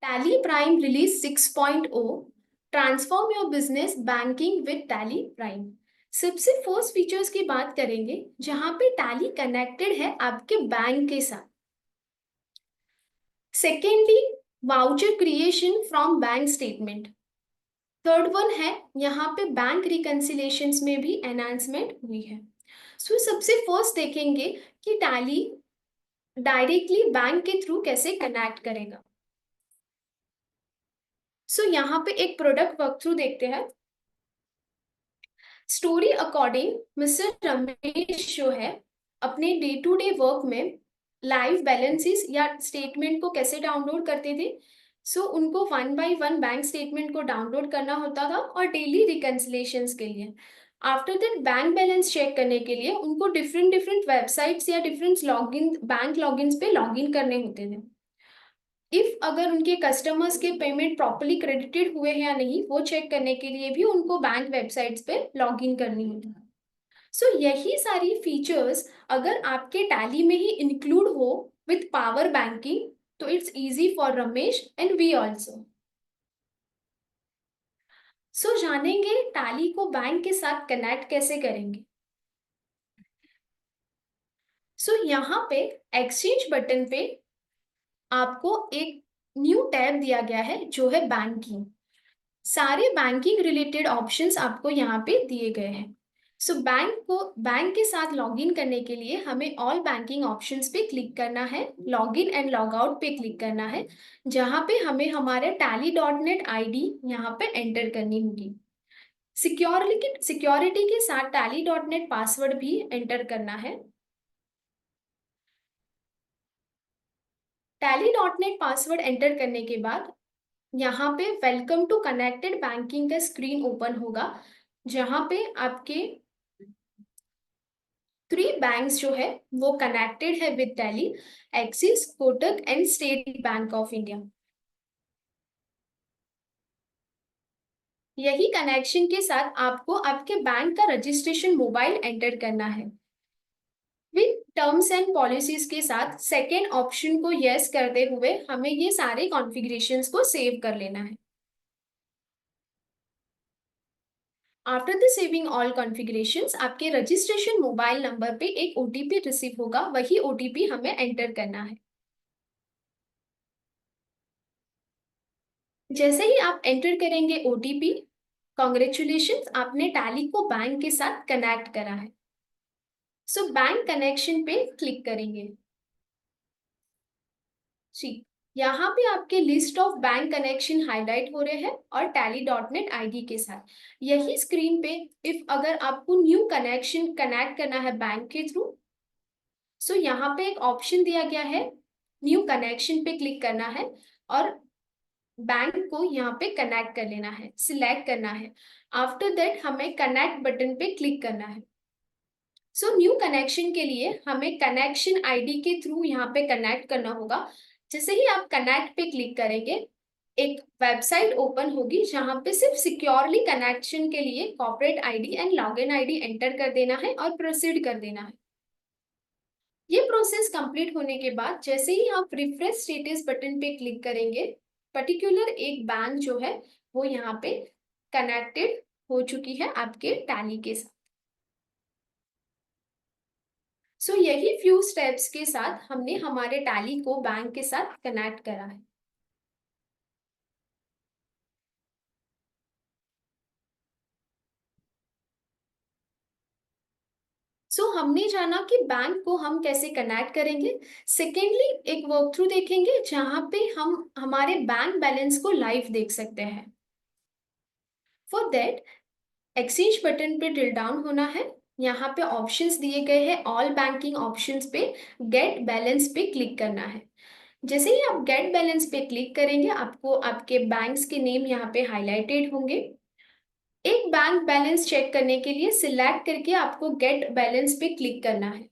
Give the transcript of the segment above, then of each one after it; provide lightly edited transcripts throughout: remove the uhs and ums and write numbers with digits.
Tally Prime Release 6.0 transform your business banking with tally prime. सबसे first features की बात करेंगे जहां पे टैली कनेक्टेड है आपके बैंक के साथ। Secondly, voucher creation from bank statement. Third one है यहाँ पे बैंक रिकंसिलेशंस में भी एनहांसमेंट हुई है। सो सबसे फर्स्ट देखेंगे कि टैली डायरेक्टली बैंक के थ्रू कैसे कनेक्ट करेगा। यहाँ पे एक प्रोडक्ट वर्क थ्रू देखते हैं। स्टोरी अकॉर्डिंग मिस्टर रमेश जो है अपने डे टू डे वर्क में लाइव बैलेंसेस या स्टेटमेंट को कैसे डाउनलोड करते थे। उनको one by one bank statement को डाउनलोड करना होता था और डेली रिकंसिलेशंस के लिए after that bank balance check करने के लिए उनको डिफरेंट डिफरेंट वेबसाइट्स या डिफरेंट लॉगिन बैंक लॉगिन्स पे लॉगिन करने होते थे। इफ अगर उनके कस्टमर्स के पेमेंट प्रॉपर्ली क्रेडिटेड हुए हैं या नहीं वो चेक करने के लिए भी उनको बैंक वेबसाइट्स पे लॉग इन करनी होती है। यही सारी फीचर्स अगर आपके टैली में ही इंक्लूड हो विथ पावर बैंकिंग तो it's easy for Ramesh and we also. जानेंगे टैली को बैंक के साथ कनेक्ट कैसे करेंगे। यहाँ पे एक्सचेंज बटन पे आपको एक न्यू टैब दिया गया है जो है बैंकिंग। सारे बैंकिंग रिलेटेड ऑप्शंस आपको यहाँ पे दिए गए हैं। बैंक के साथ लॉगिन करने के लिए हमें ऑल बैंकिंग ऑप्शंस पे क्लिक करना है, लॉगिन एंड लॉग आउट पे क्लिक करना है, जहाँ पे हमें हमारे tally.net आईडी यहाँ पे एंटर करनी होगी। सिक्योरिटी के साथ tally.net पासवर्ड भी एंटर करना है। tally.net पासवर्ड एंटर करने के बाद यहाँ पे वेलकम टू कनेक्टेड बैंकिंग का स्क्रीन ओपन होगा, जहाँ पे आपके 3 बैंक्स जो है वो कनेक्टेड है with tally, axis, Kotak and state bank of India. यही कनेक्शन के साथ आपको आपके बैंक का रजिस्ट्रेशन मोबाइल एंटर करना है। विद टर्म्स एंड पॉलिसीज के साथ सेकेंड ऑप्शन को यस करते हुए हमें ये सारे कॉन्फ़िगरेशंस को सेव कर लेना है। After the saving all configurations आपके रजिस्ट्रेशन मोबाइल नंबर पे एक ओटीपी रिसीव होगा, वही ओटीपी हमें एंटर करना है। जैसे ही आप एंटर करेंगे ओटीपी, कॉन्ग्रेचुलेशंस, आपने टैली को बैंक के साथ कनेक्ट करा है। बैंक कनेक्शन पे क्लिक करेंगे। जी, यहाँ पे आपके list of bank connection highlight हो रहे हैं और tally.net आईडी के साथ। यही स्क्रीन पे इफ अगर आपको न्यू कनेक्शन कनेक्ट करना है बैंक के थ्रू, यहाँ पे एक ऑप्शन दिया गया है, न्यू कनेक्शन पे क्लिक करना है और बैंक को यहाँ पे कनेक्ट कर लेना है, सिलेक्ट करना है। आफ्टर दैट हमें कनेक्ट बटन पे क्लिक करना है। न्यू कनेक्शन के लिए हमें कनेक्शन आईडी के थ्रू यहाँ पे कनेक्ट करना होगा। जैसे ही आप कनेक्ट पे क्लिक करेंगे एक वेबसाइट ओपन होगी जहाँ पे सिर्फ सिक्योरली कनेक्शन के लिए corporate ID and login ID enter कर देना है और प्रोसीड कर देना है। ये प्रोसेस कंप्लीट होने के बाद जैसे ही आप रिफ्रेश स्टेटस बटन पे क्लिक करेंगे, पर्टिकुलर एक बैंक जो है वो यहाँ पे कनेक्टेड हो चुकी है आपके टैली के साथ। यही फ्यू स्टेप्स के साथ हमने हमारे टैली को बैंक के साथ कनेक्ट करा है। हमने जाना कि बैंक को हम कैसे कनेक्ट करेंगे। सेकेंडली एक वर्क थ्रू देखेंगे जहां पे हम हमारे बैंक बैलेंस को लाइव देख सकते हैं। फॉर दैट एक्सचेंज बटन पे ड्रिल डाउन होना है। यहाँ पे ऑप्शंस दिए गए हैं, ऑल बैंकिंग ऑप्शंस पे गेट बैलेंस पे क्लिक करना है। जैसे ही आप गेट बैलेंस पे क्लिक करेंगे आपको आपके बैंक्स के नेम यहाँ पे हाईलाइटेड होंगे। एक बैंक बैलेंस चेक करने के लिए सिलेक्ट करके आपको गेट बैलेंस पे क्लिक करना है।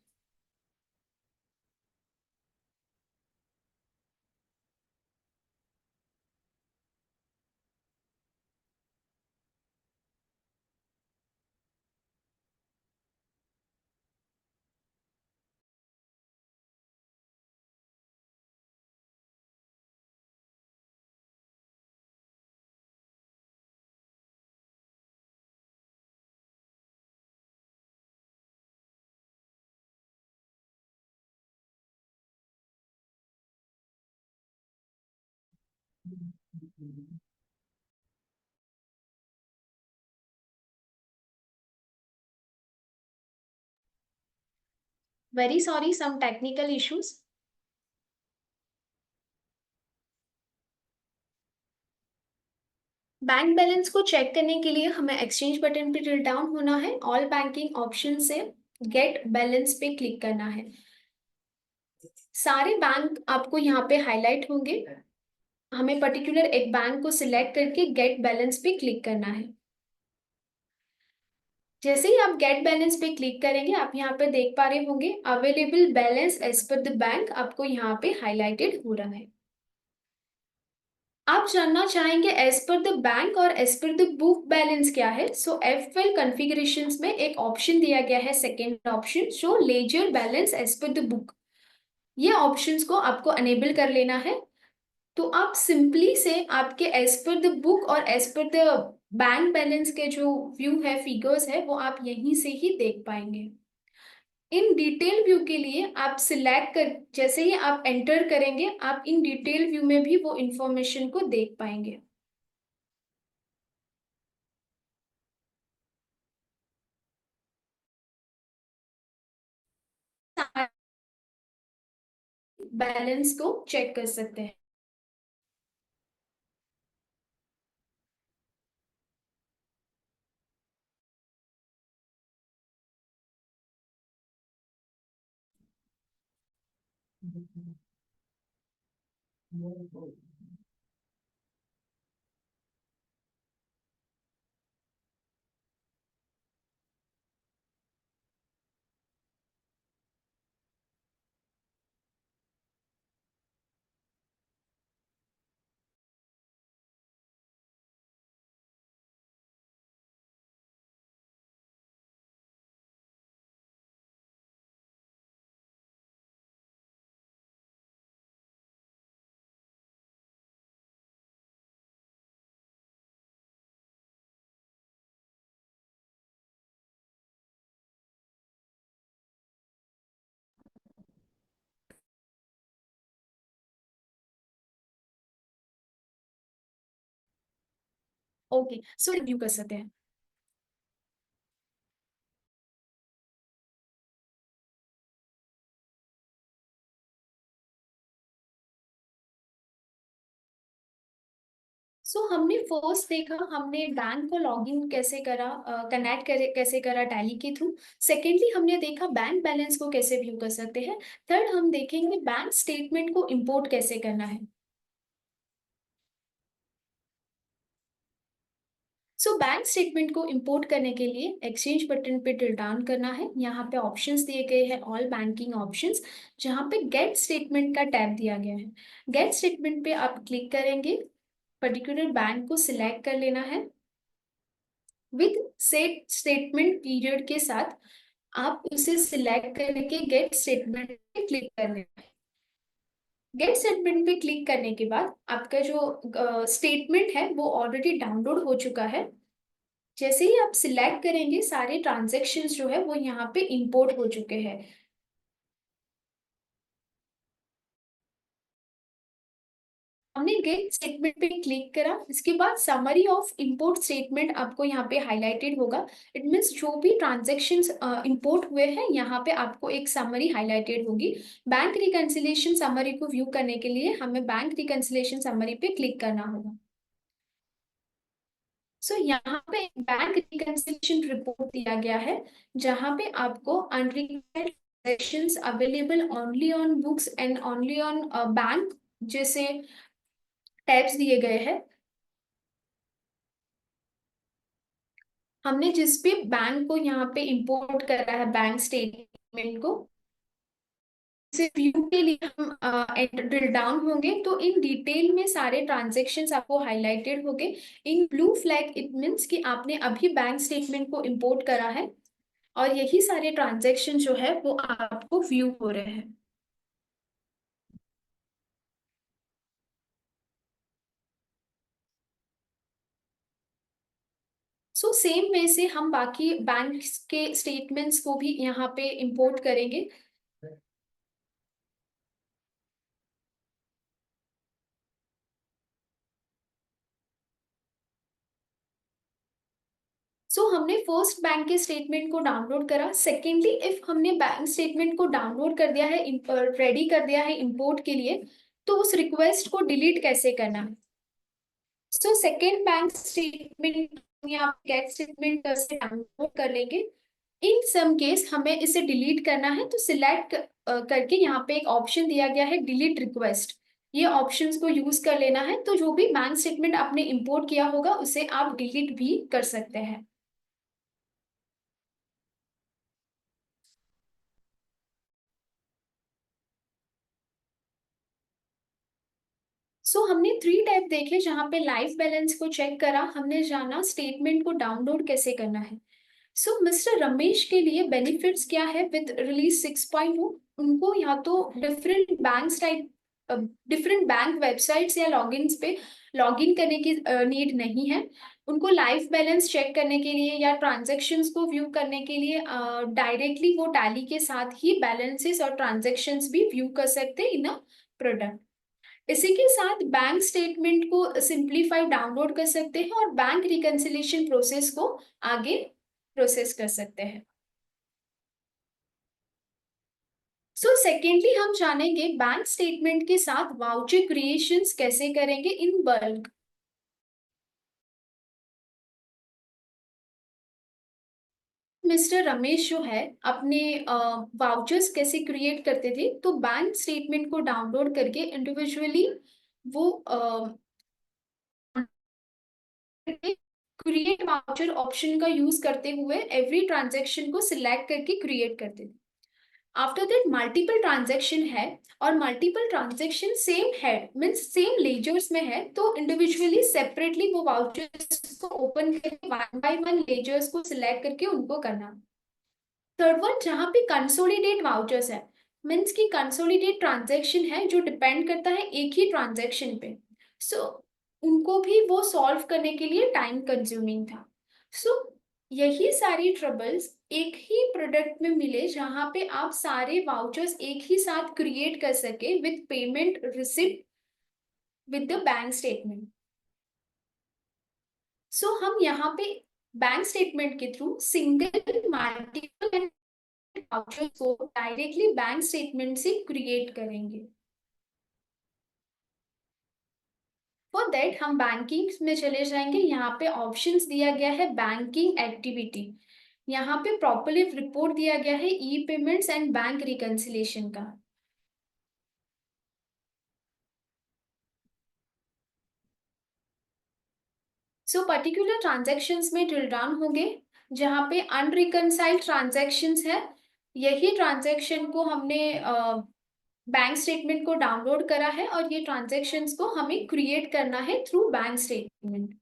Very sorry, some technical issues. Bank balance को चेक करने के लिए हमें एक्सचेंज बटन पे ड्रिल डाउन होना है, ऑल बैंकिंग ऑप्शन से गेट बैलेंस पे क्लिक करना है। सारे बैंक आपको यहाँ पे हाईलाइट होंगे। हमें पर्टिकुलर एक बैंक को सिलेक्ट करके गेट बैलेंस पे क्लिक करना है। जैसे ही आप गेट बैलेंस पे क्लिक करेंगे, आप यहाँ पे देख पा रहे होंगे available balance as per the bank आपको यहाँ पे हाईलाइटेड हो रहा है। आप जानना चाहेंगे एज पर द बैंक और as per the book balance क्या है। सो F12 कॉन्फ़िगरेशंस में एक ऑप्शन दिया गया है, second option show ledger balance as per the book. ये ऑप्शंस को आपको अनेबल कर लेना है। तो आप सिंपली से आपके एज पर द बुक और as per the bank balance के जो व्यू है, फिगर्स है, वो आप यहीं से ही देख पाएंगे। इन डिटेल व्यू के लिए आप सिलेक्ट कर, जैसे ही आप एंटर करेंगे, आप इन डिटेल व्यू में भी वो इंफॉर्मेशन को देख पाएंगे। बैलेंस को चेक कर सकते हैं। ओके, सो रिव्यू कर सकते हैं। हमने फर्स्ट देखा, हमने बैंक को लॉगिन कैसे करा, कनेक्ट करे कैसे करा टैली के थ्रू। सेकेंडली हमने देखा बैंक बैलेंस को कैसे व्यू कर सकते हैं। थर्ड हम देखेंगे बैंक स्टेटमेंट को इंपोर्ट कैसे करना है। बैंक स्टेटमेंट को इंपोर्ट करने के लिए एक्सचेंज बटन पे ड्रिल डाउन करना है। यहाँ पे ऑप्शंस दिए गए हैं, ऑल बैंकिंग ऑप्शंस, जहाँ पे गेट स्टेटमेंट का टैब दिया गया है। गेट स्टेटमेंट पे आप क्लिक करेंगे, पर्टिकुलर बैंक को सिलेक्ट कर लेना है। विद सेट स्टेटमेंट पीरियड के साथ आप उसे सिलेक्ट करके गेट स्टेटमेंट पे क्लिक करना है। गेट स्टेटमेंट पे क्लिक करने के बाद आपका जो स्टेटमेंट है वो ऑलरेडी डाउनलोड हो चुका है। जैसे ही आप सिलेक्ट करेंगे, सारे ट्रांजेक्शन्स जो है वो यहाँ पे इंपोर्ट हो चुके हैं। हमने गेट स्टेटमेंट पे क्लिक करा, इसके बाद समरी ऑफ इंपोर्ट स्टेटमेंट आपको यहाँ पे हाईलाइटेड होगा। इट मीन्स जो भी ट्रांजेक्शन्स इंपोर्ट हुए हैं, यहाँ पे आपको एक समरी हाईलाइटेड होगी। बैंक रिकंसिलिएशन समरी को व्यू करने के लिए हमें बैंक रिकंसिलिएशन समरी पे क्लिक करना होगा। यहाँ पे बैंक रिकंसिलिएशन रिपोर्ट दिया गया है, जहाँ पे आपको unrecovered transactions available only on books and only on bank जैसे टैब्स दिए गए हैं। हमने जिस भी बैंक को यहाँ पे इंपोर्ट करा है, बैंक स्टेटमेंट को, इसे व्यू के लिए हम ड्रिल डाउन होंगे तो इन डिटेल में सारे ट्रांजेक्शन्स आपको हाईलाइटेड होंगे। In blue flag it means कि आपने अभी बैंक स्टेटमेंट को इंपोर्ट करा है और यही सारे ट्रांजेक्शन जो है वो आपको व्यू हो रहे हैं। सेम वे से हम बाकी बैंक के स्टेटमेंट्स को भी यहाँ पे इंपोर्ट करेंगे। हमने फर्स्ट बैंक के स्टेटमेंट को डाउनलोड करा। सेकेंडली, इफ हमने बैंक स्टेटमेंट को डाउनलोड कर दिया है, रेडी कर दिया है इंपोर्ट के लिए, तो उस रिक्वेस्ट को डिलीट कैसे करना है। सेकेंड बैंक स्टेटमेंट या गेट स्टेटमेंट से डाउनलोड कर लेंगे। इन सम केस हमें इसे डिलीट करना है, तो सिलेक्ट करके यहाँ पे एक ऑप्शन दिया गया है डिलीट रिक्वेस्ट, ये ऑप्शंस को यूज कर लेना है। तो जो भी बैंक स्टेटमेंट आपने इंपोर्ट किया होगा उसे आप डिलीट भी कर सकते हैं। हमने 3 टाइप देखे, जहाँ पे लाइफ बैलेंस को चेक करा, हमने जाना स्टेटमेंट को डाउनलोड कैसे करना है। मिस्टर रमेश के लिए बेनिफिट्स क्या है विद रिलीज 6.0। उनको या तो डिफरेंट बैंक वेबसाइट्स या लॉगिन्स पे लॉगिन करने की नीड नहीं है। उनको लाइफ बैलेंस चेक करने के लिए या ट्रांजैक्शंस को व्यू करने के लिए डायरेक्टली वो टैली के साथ ही बैलेंसेस और ट्रांजैक्शंस भी व्यू कर सकते हैं इन अ प्रोडक्ट। इसी के साथ बैंक स्टेटमेंट को सिंप्लीफाई डाउनलोड कर सकते हैं और बैंक रिकंसिलिएशन प्रोसेस को आगे प्रोसेस कर सकते हैं। सेकेंडली हम जानेंगे बैंक स्टेटमेंट के साथ वाउचर क्रिएशंस कैसे करेंगे इन बल्क। मिस्टर रमेश जो है अपने वाउचर्स कैसे क्रिएट करते थे, तो बैंक स्टेटमेंट को डाउनलोड करके इंडिविजुअली वो क्रिएट वाउचर ऑप्शन का यूज करते हुए एवरी ट्रांजैक्शन को सिलेक्ट करके क्रिएट करते थे। आफ्टर दैट मल्टीपल ट्रांजैक्शन है और multiple transaction same head means same ledgers में है, तो इंडिविजुअली सेपरेटली वो वाउचर्स को ओपन करके वन बाय वन लेजर्स को सिलेक्ट करके उनको करना। थर्ड वन, जहाँ पे कंसोलिडेट वाउचर्स है, मीन्स की कंसोलिडेट ट्रांजैक्शन है जो डिपेंड करता है एक ही ट्रांजैक्शन पे। उनको भी वो सॉल्व करने के लिए टाइम कंज्यूमिंग था। सो यही सारी ट्रबल्स एक ही प्रोडक्ट में मिले, जहाँ पे आप सारे वाउचर्स एक ही साथ क्रिएट कर सके with payment receipt with the bank statement. हम यहाँ पे बैंक स्टेटमेंट के थ्रू सिंगल मल्टीपल वाउचर को डायरेक्टली बैंक स्टेटमेंट से क्रिएट करेंगे। फॉर दैट हम बैंकिंग में चले जाएंगे। यहाँ पे ऑप्शंस दिया गया है बैंकिंग एक्टिविटी, यहाँ पे प्रॉपरली रिपोर्ट दिया गया है ई पेमेंट्स एंड बैंक रिकंसिलिएशन का। पर्टिकुलर ट्रांजैक्शंस में ड्रिल डाउन होंगे, जहाँ पे अनरिकंसाइल्ड ट्रांजैक्शंस है, यही ट्रांजैक्शन को हमने बैंक स्टेटमेंट को डाउनलोड करा है और ये ट्रांजैक्शंस को हमें क्रिएट करना है through bank statement.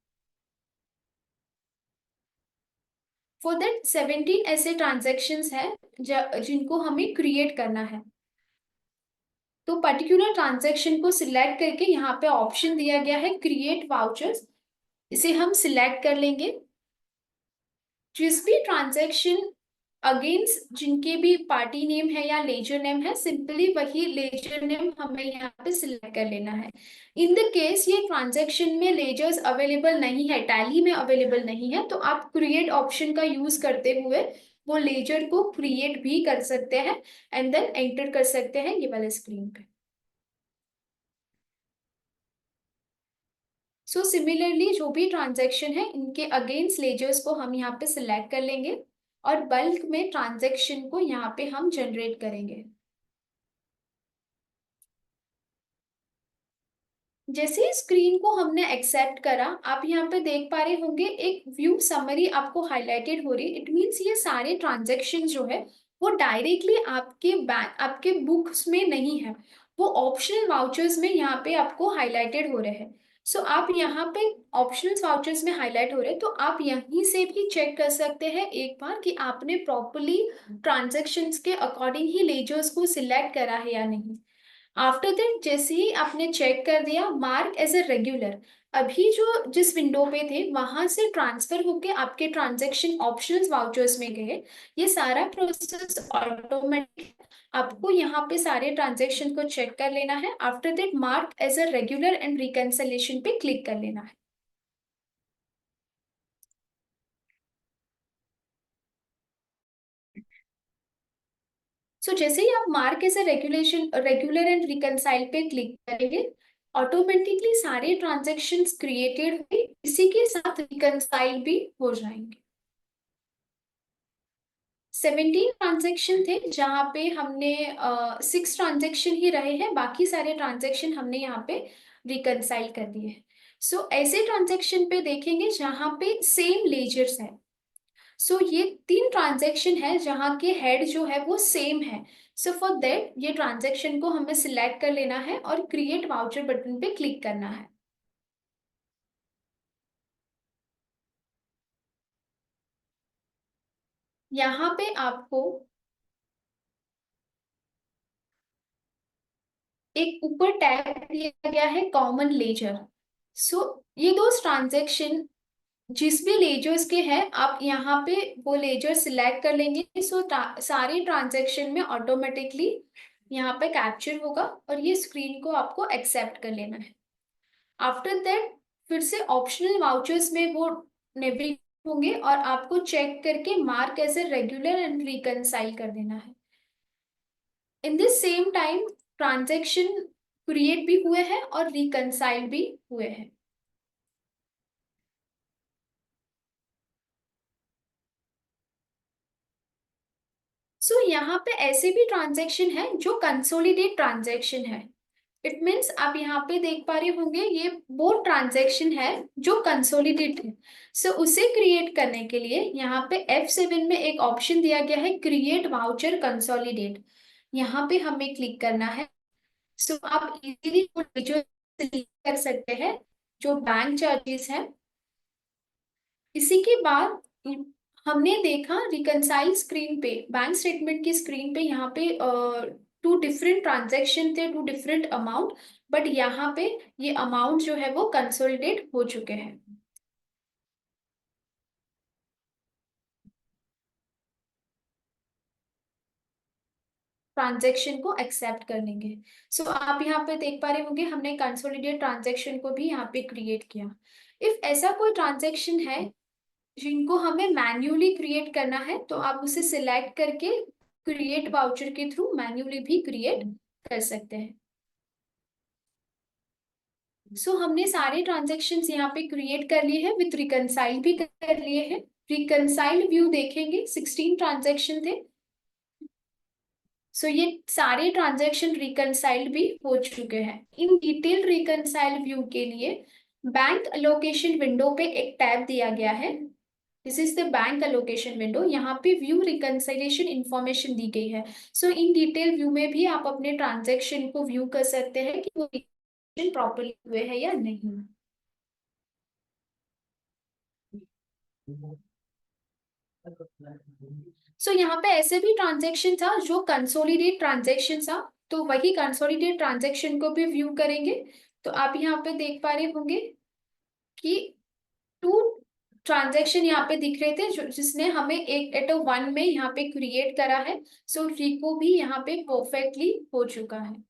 For that 17 ऐसे ट्रांजैक्शंस है जिनको हमें क्रिएट करना है। तो पर्टिकुलर ट्रांजैक्शन को सिलेक्ट करके यहाँ पे ऑप्शन दिया गया है क्रिएट वाउचर्स, इसे हम सिलेक्ट कर लेंगे। जिस भी ट्रांजैक्शन अगेंस्ट जिनके भी पार्टी नेम है या लेजर नेम है, सिंपली वही लेजर नेम हमें यहाँ पे सिलेक्ट कर लेना है। इन द केस ये ट्रांजैक्शन में लेजर्स अवेलेबल नहीं है, टैली में अवेलेबल नहीं है, तो आप क्रिएट ऑप्शन का यूज करते हुए वो लेजर को क्रिएट भी कर सकते हैं एंड देन एंटर कर सकते हैं ये वाले स्क्रीन पे। सिमिलरली जो भी ट्रांजैक्शन है इनके अगेंस्ट लेजर्स को हम यहाँ पे सिलेक्ट कर लेंगे और बल्क में ट्रांजैक्शन को यहाँ पे हम जनरेट करेंगे। जैसे ही स्क्रीन को हमने एक्सेप्ट करा, आप यहाँ पे देख पा रहे होंगे एक व्यू समरी आपको हाईलाइटेड हो रही। इट मीन्स ये सारे ट्रांजैक्शन जो है वो डायरेक्टली आपके बुक्स में नहीं है, वो ऑप्शनल वाउचर्स में यहाँ पे आपको हाईलाइटेड हो रहे हैं। आप यहाँ पे ऑप्शनल वाउचर्स में हाईलाइट हो रहे हैं, तो आप यहीं से भी चेक कर सकते हैं एक बार कि आपने प्रॉपरली ट्रांजैक्शंस के अकॉर्डिंग ही लेजर्स को सिलेक्ट करा है या नहीं। आफ्टर दैट जैसे ही आपने चेक कर दिया मार्क एज ए रेगुलर, अभी जो जिस विंडो पे थे वहां से ट्रांसफर होके आपके ट्रांजैक्शन ऑप्शंस वाउचर्स में गए। ये सारा प्रोसेस ऑटोमेटिक, आपको यहाँ पे सारे ट्रांजैक्शन को चेक कर लेना है। After that mark as a regular and reconciliation पे क्लिक कर लेना है। सो जैसे ही आप mark as a regular and reconcile पे क्लिक करेंगे, ऑटोमेटिकली सारे ट्रांजेक्शन्स क्रिएटेड हुए, इसी के साथ रिकनसाइल भी हो जाएंगे। 17 ट्रांजेक्शन थे जहाँ पे हमने 6 ट्रांजेक्शन ही रहे हैं, बाकी सारे ट्रांजेक्शन हमने यहाँ पे रिकनसाइल कर दिए हैं। सो ऐसे ट्रांजेक्शन पे देखेंगे जहाँ पे सेम लेजर्स है। सो ये 3 ट्रांजेक्शन है जहाँ के हेड जो है वो सेम है। सो फॉर दैट ये ट्रांजेक्शन को हमें सिलेक्ट कर लेना है और क्रिएट वाउचर बटन पे क्लिक करना है। यहाँ पे आपको एक ऊपर टैब दिया गया है कॉमन लेजर। सो ये दो ट्रांजेक्शन जिस भी लेजर्स के हैं, आप यहाँ पे वो लेजर सिलेक्ट कर लेंगे। सो सारी ट्रांजेक्शन में ऑटोमेटिकली यहाँ पे कैप्चर होगा और ये स्क्रीन को आपको एक्सेप्ट कर लेना है। आफ्टर दैट फिर से ऑप्शनल वाउचर्स में वो नेविगेट होंगे और आपको चेक करके mark as a regular and reconcile कर देना है। In this same time transaction create भी हुए हैं और रिकनसाइल भी हुए हैं। यहाँ पे ऐसे भी ट्रांजेक्शन है जो कंसोलिडेट ट्रांजेक्शन है। इट मीन्स आप यहाँ पे देख पा रहे होंगे ये वो ट्रांजेक्शन है जो कंसोलिडेट है। उसे क्रिएट करने के लिए यहाँ पे F7 में एक ऑप्शन दिया गया है क्रिएट वाउचर कंसोलिडेट। यहाँ पे हमें क्लिक करना है। आप इजीली जो कर सकते हैं जो बैंक चार्जेस है। इसी के बाद हमने देखा रिकनसाइल स्क्रीन पे, बैंक स्टेटमेंट की स्क्रीन पे यहाँ पे टू डिफरेंट ट्रांजेक्शन थे, टू डिफरेंट अमाउंट, बट यहाँ पे ये अमाउंट जो है वो कंसोलिडेट हो चुके हैं। ट्रांजेक्शन को एक्सेप्ट कर लेंगे। आप यहाँ पे देख पा रहे होंगे हमने कंसोलिडेट ट्रांजेक्शन को भी यहाँ पे क्रिएट किया। इफ ऐसा कोई ट्रांजेक्शन है जिनको हमें मैन्युअली क्रिएट करना है, तो आप उसे सिलेक्ट करके क्रिएट वाउचर के थ्रू मैन्युअली भी क्रिएट कर सकते हैं। हमने सारे ट्रांजेक्शन्स यहाँ पे क्रिएट कर लिए हैं, विथ रिकनसाइल भी कर लिए हैं। रिकनसाइल व्यू देखेंगे 16 ट्रांजेक्शन थे। ये सारे ट्रांजेक्शन रिकनसाइल्ड भी हो चुके हैं। इन डिटेल रिकनसाइल व्यू के लिए बैंक अलोकेशन विंडो पे एक टैब दिया गया है। This is the bank allocation window. यहाँ पे व्यू रिकंसिलिएशन इंफॉर्मेशन दी गई है। इन डिटेल व्यू में भी आप अपने ट्रांजेक्शन को व्यू कर सकते हैं कि वो प्रॉपरली हुए हैं या नहीं। यहाँ पे ऐसे भी ट्रांजेक्शन था जो कंसोलिडेट ट्रांजेक्शन था, तो वही कंसोलिडेट ट्रांजेक्शन को भी व्यू करेंगे। तो आप यहाँ पे देख पा रहे होंगे कि टू ट्रांजेक्शन यहाँ पे दिख रहे थे जो जिसने हमें एक एट अ वन में यहाँ पे क्रिएट करा है। रिको भी यहाँ पे परफेक्टली हो चुका है।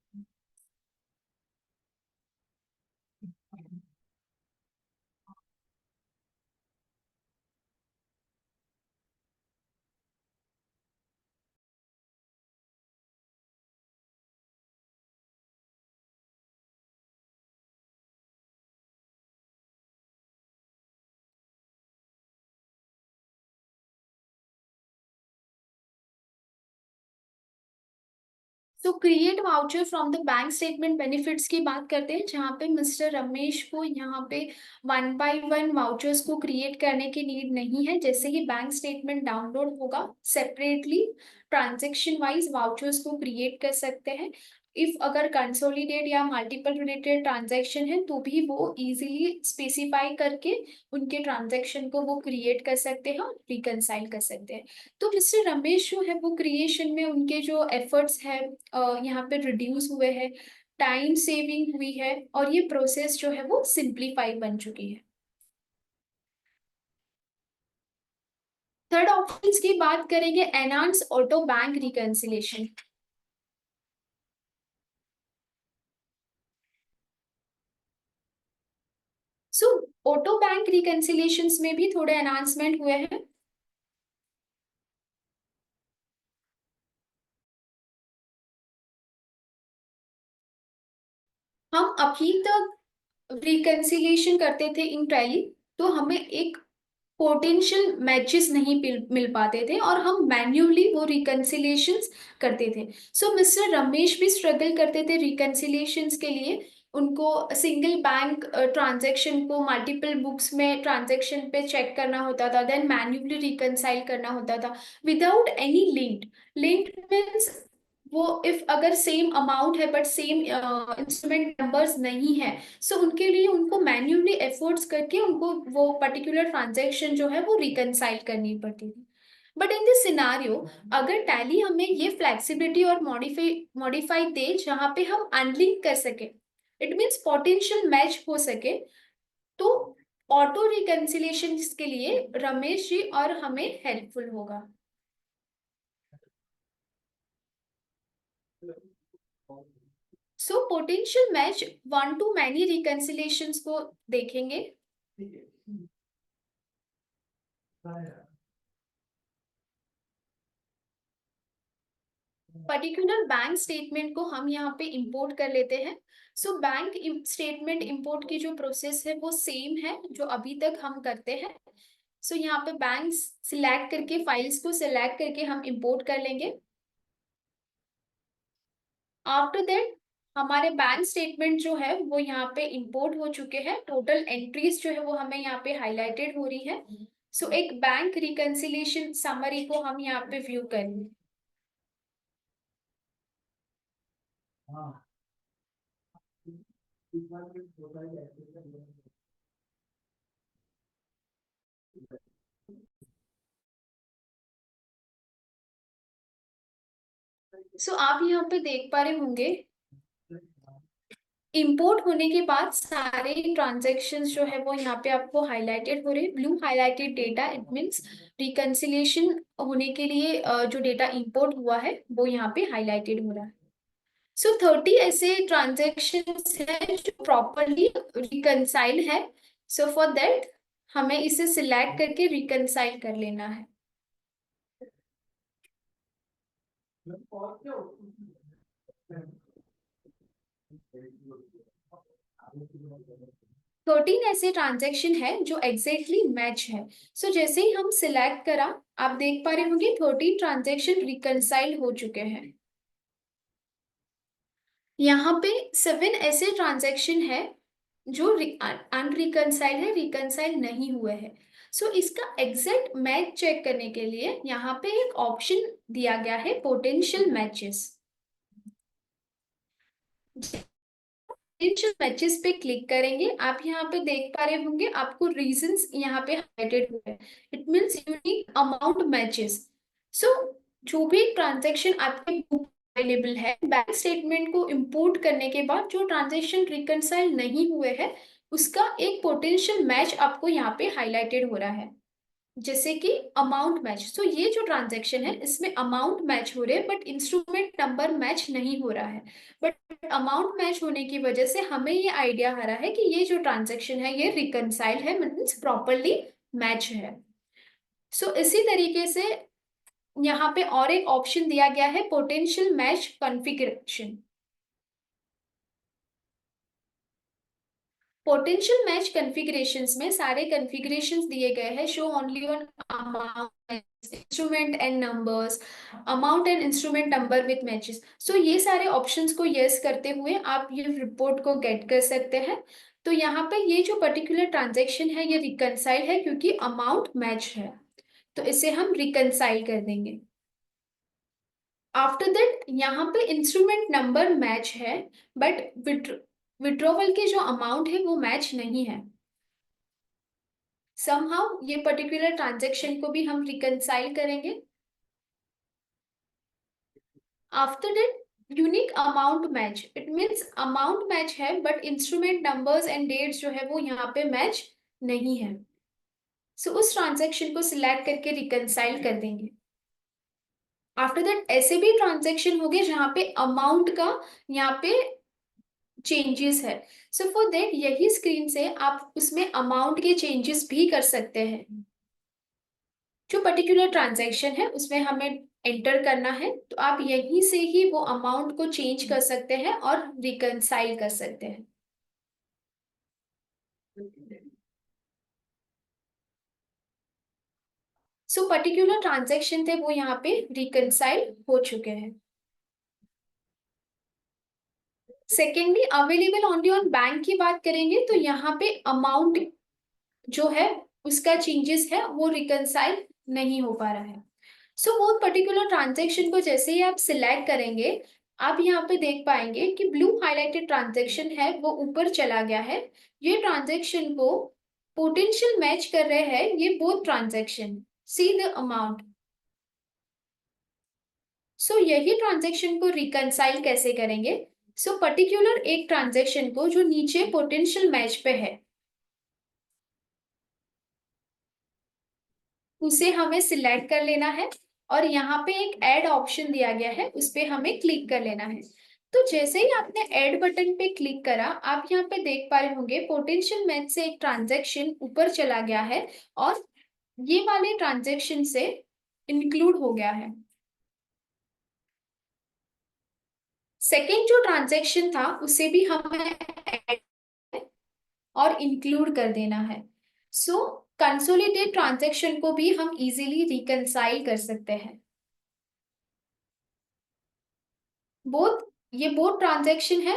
Create voucher from the bank statement benefits की बात करते हैं, जहाँ पे मिस्टर रमेश को यहाँ पे वन बाय वन वाउचर्स को क्रिएट करने की नीड नहीं है। जैसे ही बैंक स्टेटमेंट डाउनलोड होगा, सेपरेटली ट्रांजेक्शन वाइज वाउचर्स को क्रिएट कर सकते हैं। इफ अगर कंसोलिडेट या मल्टीपल रिलेटेड ट्रांजेक्शन है तो भी वो इजीली स्पेसिफाई करके उनके ट्रांजेक्शन को वो क्रिएट कर सकते हैं और रिकनसाइल कर सकते हैं। तो मिस्टर रमेश जो है वो क्रिएशन में उनके जो एफर्ट्स है यहाँ पे रिड्यूस हुए हैं, टाइम सेविंग हुई है और ये प्रोसेस जो है वो सिंप्लीफाई बन चुकी है। थर्ड ऑप्शन की बात करेंगे, enhance auto bank reconciliation. Auto bank reconciliation में भी थोड़े एनहांसमेंट हुए हैं। हम अभी तक रिकंसिलिएशन करते थे इन टैली, तो हमें एक पोटेंशियल मैचेस नहीं मिल पाते थे और हम मैन्युअली वो रिकंसिलिएशंस करते थे। सो मिस्टर रमेश भी स्ट्रगल करते थे रिकंसिलिएशंस के लिए। उनको सिंगल बैंक ट्रांजैक्शन को मल्टीपल बुक्स में ट्रांजैक्शन पे चेक करना होता था, देन मैन्युअली रिकंसाइल करना होता था without any linked. Linked means वो इफ अगर सेम अमाउंट है बट सेम इंस्ट्रूमेंट नंबर्स नहीं है, सो उनके लिए उनको मैन्युअली एफर्ट्स करके उनको वो पर्टिकुलर ट्रांजैक्शन जो है वो रिकंसाइल करनी पड़ती थी। बट इन दिस सिनारियो, अगर टैली हमें ये फ्लेक्सिबिलिटी और मॉडिफाई दे जहाँ पे हम अनलिंक कर सके, इट मीन्स पोटेंशियल मैच हो सके, तो ऑटो रिकंसिलिएशन के लिए रमेश जी और हमें हेल्पफुल होगा। So potential match one to many reconciliations को देखेंगे। पर्टिकुलर बैंक स्टेटमेंट को हम यहाँ पे इंपोर्ट कर लेते हैं। सो बैंक स्टेटमेंट इंपोर्ट की जो प्रोसेस है वो सेम है जो अभी तक हम करते हैं। सो यहाँ पे बैंक सिलेक्ट करके फाइल्स को सिलेक्ट करके हम इंपोर्ट कर लेंगे। आफ्टर दैट हमारे बैंक स्टेटमेंट जो है वो यहाँ पे इंपोर्ट हो चुके हैं। टोटल एंट्रीज जो है वो हमें यहाँ पे हाईलाइटेड हो रही है। सो एक बैंक रिकंसिलिएशन समरी को हम यहाँ पे व्यू करेंगे। सो आप यहाँ पे देख पा रहे होंगे, इंपोर्ट होने के बाद सारे ट्रांजैक्शंस जो है वो यहाँ पे आपको हाईलाइटेड हो रहे हैं। Blue highlighted data, it means reconciliation होने के लिए जो डेटा इंपोर्ट हुआ है वो यहाँ पे हाईलाइटेड हो रहा है। सो 30 ऐसे ट्रांजैक्शंस हैं जो प्रॉपरली रिकंसाइल है। सो फॉर दैट हमें इसे सिलेक्ट करके रिकंसाइल कर लेना है। 13 ऐसे ट्रांजैक्शन है जो एग्जैक्टली मैच है। सो जैसे ही हम सिलेक्ट करा, आप देख पा रहे होंगे 13 ट्रांजैक्शन रिकंसाइल हो चुके हैं। यहाँ पे 7 ऐसे ट्रांजैक्शन है जो अनरिकंसाइल है, रिकंसाइल नहीं हुए हैं। सो इसका एग्जैक्ट मैच चेक करने के लिए यहाँ पे एक ऑप्शन दिया गया है, पोटेंशियल मैचेस। पोटेंशियल मैचेस पे क्लिक करेंगे, आप यहाँ पे देख पा रहे होंगे आपको रीजंस यहाँ पे हाईलाइटेड हुए हैं। It means unique amount matches. So जो भी ट्रांजैक्शन आपके बुक अवेलेबल है, बैंक स्टेटमेंट को इंपोर्ट करने के बाद जो ट्रांजैक्शन रिकंसाइल नहीं हुए हैं, उसका एक पोटेंशियल मैच आपको यहाँ पे हाईलाइटेड हो रहा है। जैसे कि अमाउंट मैच, सो ये जो ट्रांजैक्शन है इसमें अमाउंट मैच हो रहे हैं बट इंस्ट्रूमेंट नंबर मैच नहीं हो रहा है। बट अमाउंट मैच होने की वजह से हमें ये आइडिया आ रहा है कि ये जो ट्रांजैक्शन है ये रिकंसाइल है, मीन्स प्रॉपरली मैच है। सो इसी तरीके से यहाँ पे और एक ऑप्शन दिया गया है, potential match configuration. Potential match configurations में सारे कॉन्फ़िगरेशंस दिए गए हैं। Show only on amount, instrument and numbers, amount and instrument number with matches. So ये सारे ऑप्शंस को यस करते हुए आप ये रिपोर्ट को गेट कर सकते हैं। तो यहाँ पे ये जो पर्टिकुलर ट्रांजैक्शन है ये रिकंसाइल है क्योंकि अमाउंट मैच है, तो इसे हम रिकंसाइल कर देंगे। आफ्टर दैट यहाँ पे इंस्ट्रूमेंट नंबर मैच है बट विड्रॉवल की जो अमाउंट है वो मैच नहीं है। समहाउ ये पर्टिकुलर ट्रांजैक्शन को भी हम रिकंसाइल करेंगे। After that unique amount match, it means amount match है but instrument numbers and dates जो है वो यहाँ पे मैच नहीं है। सो उस ट्रांजैक्शन को सिलेक्ट करके रिकंसाइल कर देंगे। आफ्टर दैट ऐसे भी ट्रांजैक्शन हो गए जहाँ पे अमाउंट का यहाँ पे चेंजेस है। सो फॉर दैट यही स्क्रीन से आप उसमें अमाउंट के चेंजेस भी कर सकते हैं। जो पर्टिकुलर ट्रांजैक्शन है उसमें हमें एंटर करना है, तो आप यहीं से ही वो अमाउंट को चेंज कर सकते हैं और रिकंसाइल कर सकते हैं। सो पर्टिकुलर ट्रांजैक्शन थे वो यहाँ पे रिकंसाइल हो चुके हैं। Secondly available only on bank की बात करेंगे तो यहाँ पे अमाउंट जो है उसका चेंजेस है वो रिकंसाइल नहीं हो पा रहा है। सो वो पर्टिकुलर ट्रांजेक्शन को जैसे ही आप सिलेक्ट करेंगे, आप यहाँ पे देख पाएंगे कि ब्लू हाईलाइटेड ट्रांजेक्शन है वो ऊपर चला गया है। ये ट्रांजेक्शन को पोटेंशियल मैच कर रहे हैं ये both transaction. See the amount. So यही ट्रांजेक्शन को रिकंसाइल कैसे करेंगे? सो पर्टिकुलर एक ट्रांजेक्शन को जो नीचे पोटेंशियल मैच पे है उसे हमें सिलेक्ट कर लेना है और यहाँ पे एक ऐड ऑप्शन दिया गया है उस पे हमें क्लिक कर लेना है। तो जैसे ही आपने ऐड बटन पे क्लिक करा, आप यहाँ पे देख पा रहे होंगे पोटेंशियल मैच से एक ट्रांजैक्शन ऊपर चला गया है और ये वाले ट्रांजैक्शन से इंक्लूड हो गया है। सेकेंड जो ट्रांजैक्शन था उसे भी हमें ऐड और इंक्लूड कर देना है। सो कंसोलिडेट ट्रांजैक्शन को भी हम इजीली रिकंसाइल कर सकते हैं। बोथ ये बोथ ट्रांजैक्शन है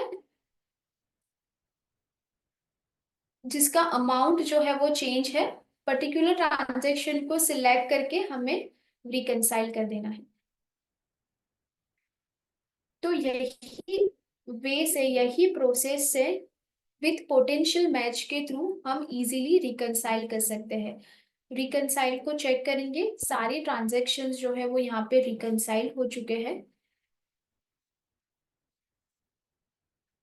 जिसका अमाउंट जो है वो चेंज है। पर्टिकुलर ट्रांजैक्शन को सिलेक्ट करके हमें रिकंसाइल कर देना है। तो यही वे से यही प्रोसेस से विथ पोटेंशियल मैच के थ्रू हम इजीली रिकंसाइल कर सकते हैं। रिकंसाइल को चेक करेंगे, सारे ट्रांजैक्शंस जो है वो यहाँ पे रिकंसाइल हो चुके हैं।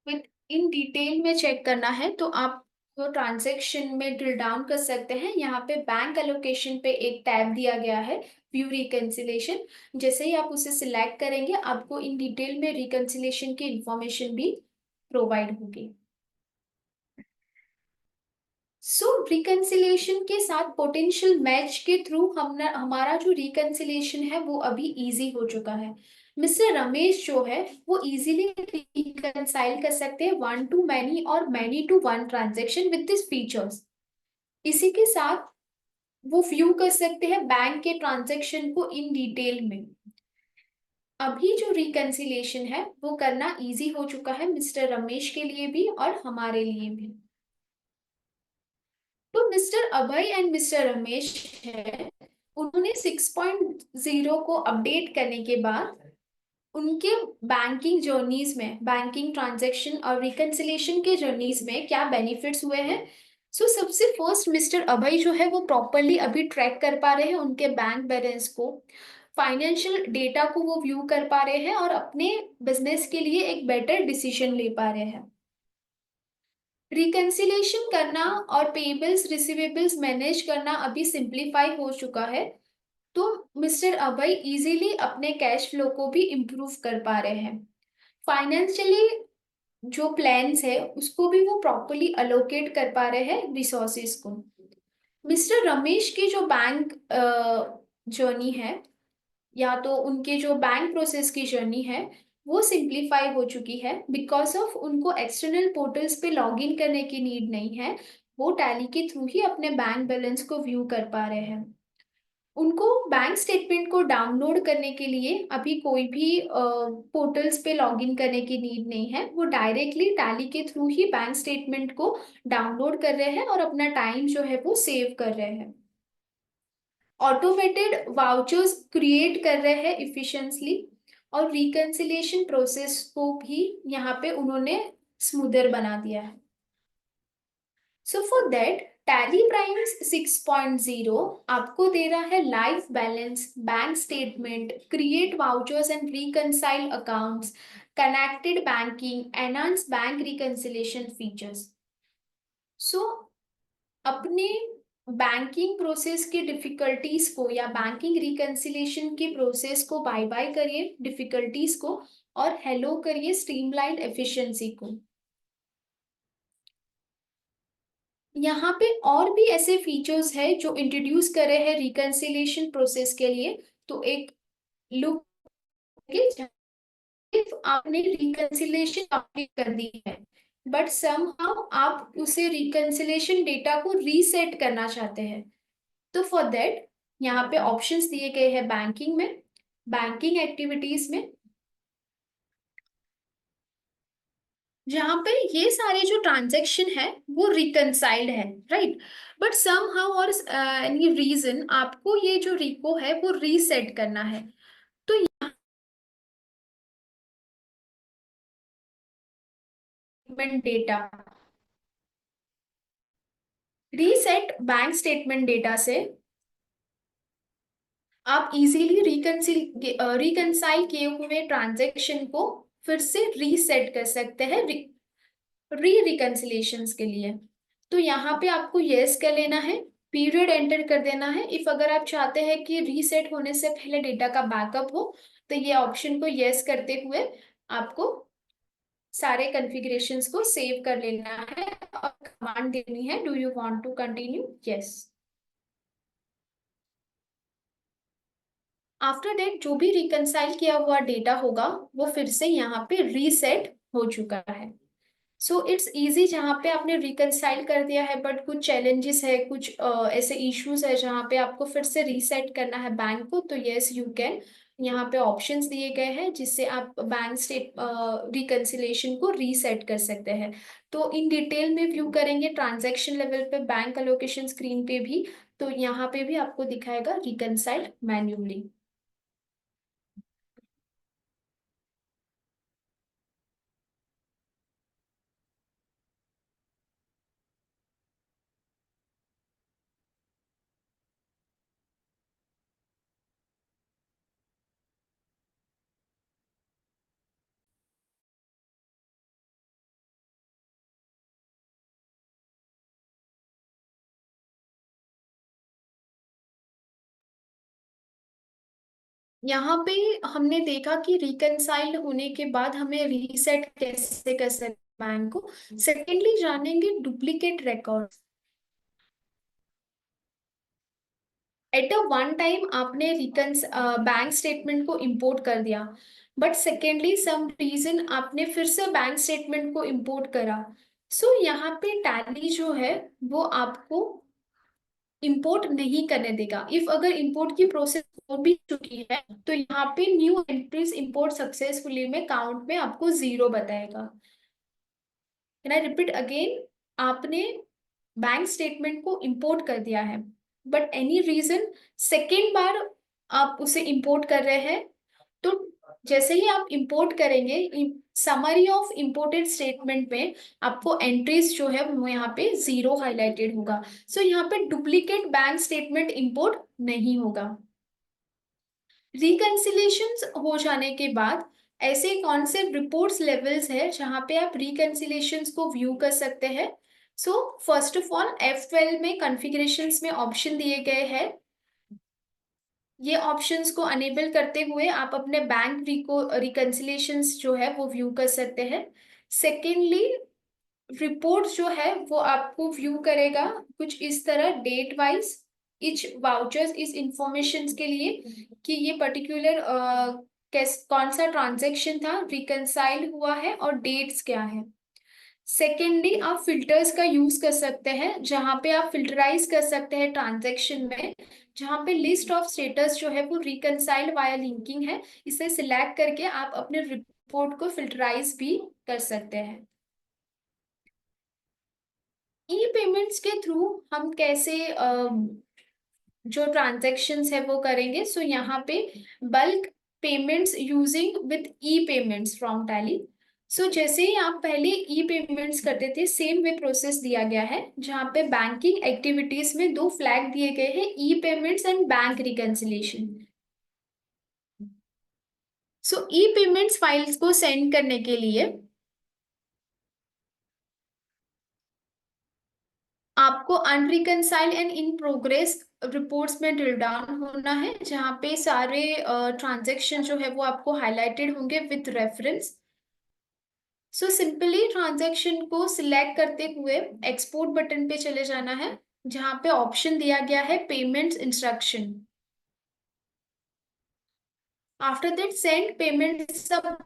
विद इन डिटेल में चेक करना है तो आप तो ट्रांजैक्शन में ड्रिल डाउन कर सकते हैं। यहाँ पे बैंक एलोकेशन पे एक टैब दिया गया है व्यू रिकंसिलेशन। जैसे ही आप उसे सिलेक्ट करेंगे आपको इन डिटेल में रिकंसिलेशन की इंफॉर्मेशन भी प्रोवाइड होगी। सो रिकंसिलेशन के साथ पोटेंशियल मैच के थ्रू हमने हमारा जो रिकंसिलेशन है वो अभी इजी हो चुका है। मिस्टर रमेश जो है वो इजीली रिकंसाइल कर सकते हैं वन टू मैनी और many to one transaction with this features. इसी के साथ वो व्यू कर सकते हैं बैंक के ट्रांजेक्शन को इन डिटेल में। अभी जो रिकंसिलेशन है वो करना इजी हो चुका है मिस्टर रमेश के लिए भी और हमारे लिए भी। तो mister Abhay and mister Ramesh है, उन्होंने 6.0 को अपडेट करने के बाद उनके बैंकिंग जर्नीज में बैंकिंग ट्रांजैक्शन और रिकंसिलेशन के जर्नीज में क्या बेनिफिट्स हुए हैं। सो सबसे फर्स्ट मिस्टर अभय जो है वो प्रॉपरली अभी ट्रैक कर पा रहे हैं उनके बैंक बैलेंस को, फाइनेंशियल डेटा को वो व्यू कर पा रहे हैं और अपने बिजनेस के लिए एक बेटर डिसीजन ले पा रहे हैं। रिकंसिलेशन करना और पेबल्स रिसीवेबल्स मैनेज करना अभी सिंप्लीफाई हो चुका है। तो मिस्टर अभय इजीली अपने कैश फ्लो को भी इम्प्रूव कर पा रहे हैं। फाइनेंशियली जो प्लान्स है उसको भी वो प्रॉपरली अलोकेट कर पा रहे हैं रिसोर्सेज को। मिस्टर रमेश की जो बैंक जर्नी है या तो उनके जो बैंक प्रोसेस की जर्नी है वो सिंप्लीफाई हो चुकी है बिकॉज ऑफ उनको एक्सटर्नल पोर्टल्स पे लॉग इन करने की नीड नहीं है। वो टैली के थ्रू ही अपने बैंक बैलेंस को व्यू कर पा रहे हैं। उनको बैंक स्टेटमेंट को डाउनलोड करने के लिए अभी कोई भी पोर्टल्स पे लॉगिन करने की नीड नहीं है। वो डायरेक्टली टैली के थ्रू ही बैंक स्टेटमेंट को डाउनलोड कर रहे हैं और अपना टाइम जो है वो सेव कर रहे हैं। ऑटोमेटेड वाउचर्स क्रिएट कर रहे हैं इफिशिएंटली और रिकंसिलिएशन प्रोसेस को भी यहाँ पे उन्होंने स्मूदर बना दिया है। So for that Tally Primes 6.0 आपको दे रहा है life balance, bank statement, create vouchers and reconcile accounts, connected banking, enhance bank reconciliation features. So अपने बैंकिंग प्रोसेस की डिफिकल्टीज को या बैंकिंग रिकंसिलिएशन की प्रोसेस को बाय बाय करिए डिफिकल्टीज को और हेलो करिए स्ट्रीमलाइन एफिशिएंसी को। यहाँ पे और भी ऐसे फीचर्स है जो इंट्रोड्यूस करे हैं रिकंसिलिएशन प्रोसेस के लिए। तो एक लुक इफ आपने रिकंसिलेशन कंप्लीट कर दी है, बट समहाउ आप उसे रिकंसिलेशन डेटा को रीसेट करना चाहते हैं, तो फॉर दैट यहाँ पे ऑप्शंस दिए गए हैं बैंकिंग में, बैंकिंग एक्टिविटीज में, जहां पे ये सारे जो ट्रांजैक्शन है वो रिकंसाइल्ड है, राइट। बट सम हाउ और एनी रीजन आपको ये जो रिको है वो रीसेट करना है, तो statement data, reset bank statement data से आप इजीली रिकंसाइल किए हुए ट्रांजैक्शन को फिर से रीसेट कर सकते हैं रिकंसिलेशंस के लिए। तो यहाँ पे आपको यस कर लेना है, पीरियड एंटर कर देना है इफ अगर आप चाहते हैं कि रीसेट होने से पहले डेटा का बैकअप हो, तो ये ऑप्शन को यस करते हुए आपको सारे कॉन्फ़िगरेशंस को सेव कर लेना है और कमांड देनी है, do you want to continue, yes. After that जो भी रिकंसाइल किया हुआ डेटा होगा वो फिर से यहाँ पे रीसेट हो चुका है। सो इट्स इजी, जहाँ पे आपने रिकंसाइल कर दिया है बट कुछ चैलेंजेस है, कुछ ऐसे इश्यूज है जहाँ पे आपको फिर से रीसेट करना है बैंक को, तो यस यू कैन। यहाँ पे ऑप्शंस दिए गए हैं जिससे आप बैंक स्टेट रिकंसिलेशन को रीसेट कर सकते हैं। तो इन डिटेल में व्यू करेंगे ट्रांजैक्शन लेवल पे बैंक अलोकेशन स्क्रीन पे भी, तो यहाँ पे भी आपको दिखाएगा रिकंसाइल मैन्युअली। यहाँ पे हमने देखा कि रिकंसाइल होने के बाद हमें रीसेट कैसे कर सकते बैंक को। सेकेंडली जानेंगे duplicate record. At a one time आपने रिकन्स बैंक स्टेटमेंट को इंपोर्ट कर दिया, बट सेकेंडली सम रीजन आपने फिर से बैंक स्टेटमेंट को इंपोर्ट करा, सो यहाँ पे टैली जो है वो आपको इंपोर्ट नहीं करने देगा। इफ अगर इंपोर्ट की प्रोसेस हो भी चुकी है तो यहाँ पे न्यू एंट्रीज इंपोर्ट सक्सेसफुली में काउंट में आपको 0 बताएगा। कैन आई रिपीट अगेन, आपने बैंक स्टेटमेंट को इंपोर्ट कर दिया है, बट एनी रीजन सेकेंड बार आप उसे इंपोर्ट कर रहे हैं, तो जैसे ही आप इंपोर्ट करेंगे समरी ऑफ इंपोर्टेड स्टेटमेंट में आपको एंट्रीज जो है वो यहाँ पे 0 हाईलाइटेड होगा। सो यहाँ पे डुप्लीकेट बैंक स्टेटमेंट इंपोर्ट नहीं होगा। रिकंसिलेशंस हो जाने के बाद ऐसे कौन से रिपोर्ट्स लेवल्स है जहाँ पे आप रिकंसिलेशंस को व्यू कर सकते हैं। So first of all F12 में कॉन्फ़िगरेशंस में ऑप्शन दिए गए हैं, ये ऑप्शंस को अनेबल करते हुए आप अपने बैंक रिकंसिलेशंस जो है वो व्यू कर सकते हैं। सेकेंडली रिपोर्ट जो है वो आपको व्यू करेगा कुछ इस तरह, डेट वाइज इच वाउचर्स इस इंफॉर्मेशन के लिए कि ये पर्टिकुलर कौन सा ट्रांजैक्शन था, रिकंसाइल हुआ है और डेट्स क्या है। सेकेंडली आप फिल्टर्स का यूज कर सकते हैं जहां पे आप फिल्टराइज कर सकते हैं ट्रांजैक्शन में, जहां पे लिस्ट ऑफ स्टेटस जो है वो रिकंसाइल वाया लिंकिंग है, इसे सिलेक्ट करके आप अपने रिपोर्ट को फिल्टराइज भी कर सकते हैं। ई पेमेंट्स के थ्रू हम कैसे जो ट्रांजैक्शंस है वो करेंगे, सो यहाँ पे bulk payments using with e payments from Tally. So जैसे ही आप पहले ई पेमेंट्स करते थे सेम वे प्रोसेस दिया गया है, जहाँ पे बैंकिंग एक्टिविटीज में दो फ्लैग दिए गए हैं, e payments and bank reconciliation. So e payments files को सेंड करने के लिए आपको unreconcile and in progress reports में ड्रिल डाउन होना है, जहाँ पे सारे ट्रांजैक्शन जो है वो आपको हाईलाइटेड होंगे with reference. So simply transaction को सिलेक्ट करते हुए एक्सपोर्ट बटन पे चले जाना है, जहाँ पे ऑप्शन दिया गया है payments instruction. After that send payment सब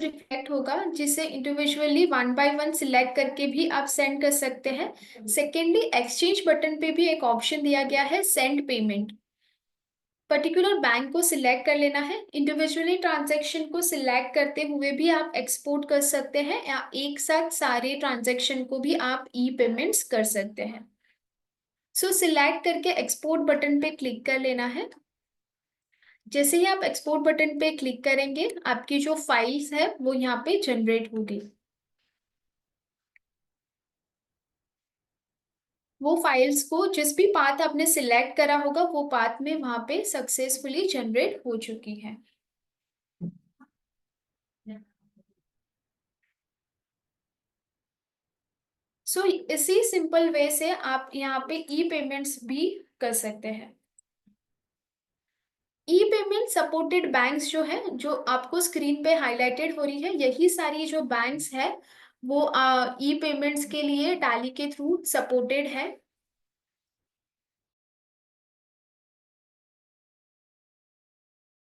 रिफ्लेक्ट होगा, जिसे individually one by one select करके भी आप सेंड कर सकते हैं। सेकेंडली, एक्सचेंज बटन पे भी एक ऑप्शन दिया गया है सेंड पेमेंट। पर्टिकुलर बैंक को सिलेक्ट कर लेना है। इंडिविजुअली ट्रांजैक्शन को सिलेक्ट करते हुए भी आप एक्सपोर्ट कर सकते हैं, या एक साथ सारे ट्रांजैक्शन को भी आप ई पेमेंट्स कर सकते हैं। सो सिलेक्ट करके एक्सपोर्ट बटन पे क्लिक कर लेना है। जैसे ही आप एक्सपोर्ट बटन पे क्लिक करेंगे, आपकी जो फाइल्स है वो यहाँ पे जनरेट होगी। वो फाइल्स को जिस भी पाथ आपने सिलेक्ट करा होगा, वो पाथ में वहां पे सक्सेसफुली जनरेट हो चुकी है। सो इसी सिंपल वे से आप यहाँ पे ई पेमेंट्स भी कर सकते हैं। ई पेमेंट सपोर्टेड बैंक्स जो है, जो आपको स्क्रीन पे हाईलाइटेड हो रही है, यही सारी जो बैंक्स है वो ई पेमेंट्स के लिए टैली के थ्रू सपोर्टेड है।